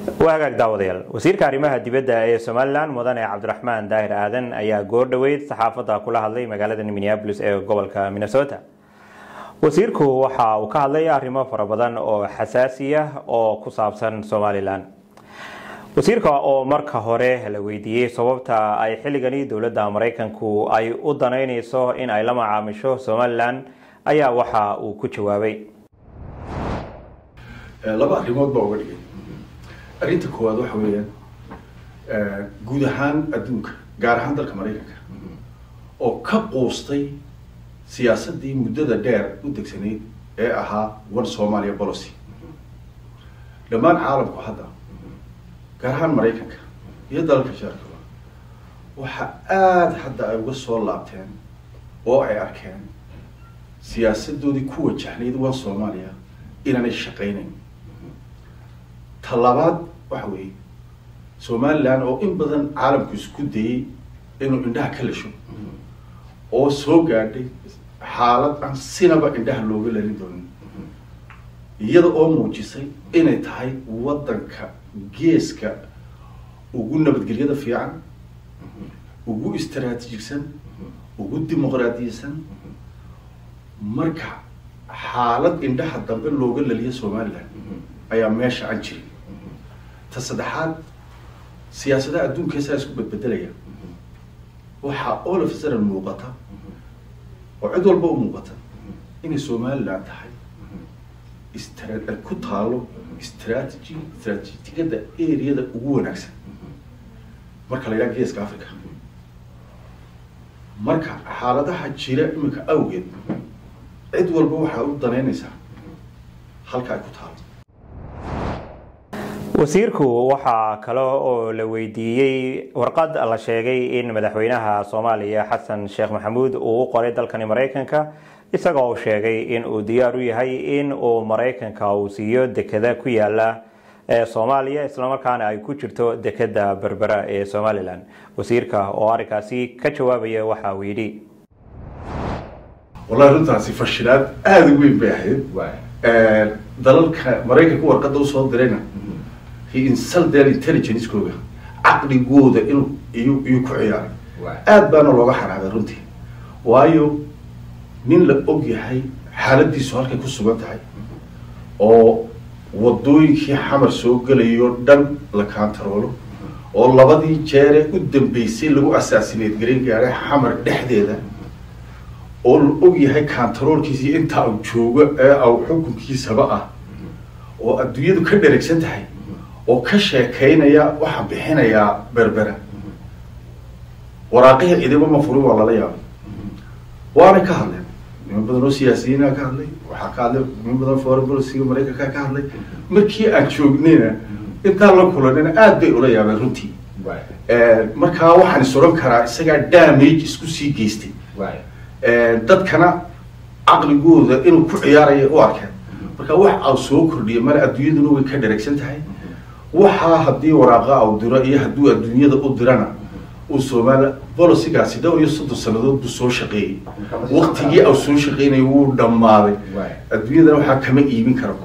وهاجاك داوديال وزيرka arrimaha dibadda ee Soomaaliland mudane Cabdiraxmaan Daahir Aadan ayaa goor dhaweyd saxaafadda kula hadlay magaalada Minneapolis ee gobolka Minnesota. wasiirku waxa uu ka hadlay arrimo fara badan oo xasaasi ah oo ku saabsan Soomaaliland. wasiirka oo marka hore la weydiiyay sababta ay xilligani dawladda Mareykanku ay u danaynayso in ay la macaamisho Soomaaliland ayaa waxa uu ku jawaabay laba arrimood baa uga dhigay arinta koowaad waxa weeyaan guud ahaan adduunka gaar ahaan dalka Mareykanka oo ka qoostay siyaasadii muddada dheer u degsanayd ee ahaa One Somalia policy dhammaan caalamku hadda gaar ahaan Mareykanka iyo dalka Jarmalka waxa aad hadda ay uga soo laabteen oo ay arkeen siyaasadoodii ku wajahnayd One Somalia inaanay shaqeynayn talabaad waxa weey Soomaaliland oo in badan caalamku isku dayay inuu indhaha ka lasho oo soo gaadhay xaalad aan sinaba indhaha looga leelin doonin iyada oo muujisay inay tahay wadanka geeska ugu nabadgelyada fiican ugu istiraatijisan ugu dimuqraadiysan marka xaalad indhaha dambe looga leeliyo Soomaaliland ayaa meesha aan jirin تصدحات سياسة الدون كيسا يسكب بدلية وحا أول في سر الموقتة وعدو البو موقتة إن الصومال لا تحي الكتالو استراتيجي كده إيه ريادة قوة نكسة مركا ليلاك جيس كافريكا مركا حالة حجيرة إمك أوجد عدو البو حاول ضنينيسا حالكا الكتالو wasiirku waxa kale oo la weydiiyay warqad la sheegay in madaxweynaha Soomaaliya Xasan Sheekh Maxamuud uu u qoray dalka Mareykanka isagoo sheegay in uu diyaar u yahay in uu Mareykanka uu siiyo dekada ku yaala ee Soomaaliya isla markaana ay ku jirto dekada Berbera ee Somaliland. wasiirka oo arkaasi ka jawaabaya waxa uu yiri wallahi runtaasi fashilaad aad u weyn baahay dalalka Mareykanka warqad uu soo dirayna he insulted their intelligence كوجا عقلي جوده إنه يكعيار أد بنا لوجا حنا برونتي وايو من لأوجي هاي حالة دي سؤال كي كسبت هاي أو ودوي كي حمر سوق ليوردن لكانترولو أو لبادي جاري قدام بيسي لو أساسينيت جرين جاري حمر دحدة أو الأوجي هاي كانترول كيسي أنت أو شوجا أو حكم كي سبقة أو الدنيا دو كل دركسنت هاي oo ka sheekeynaya waxa bixinaya berbera waraaqaha idaba ma furu wala la yaab waana ka hadlay min badan oo siyaasiyiin ka hadlay waxa ka hadlay min badan foreign policy Mareykanka ka hadlay markii aan joognayna inta la kulanayna aad bay ula yaabeen runtii marka waxaan isooran karaa isaga damage isku sii geystay dadkana aqligooda inuu ku ciyaarayo oo arkay marka wax aan soo kordhiyay mar adduunyadu way ka dhareegsan tahay waxa hadii waraaqa aw diro iyo haduu adduunyada u dirana oo Soomaaliya bolosigaasi dhow iyo 3 sanadood buu soo shaqeeyay waqtigii aw soo shaqeynay wuu dhamaaday adduunyada waxa kama iibin karo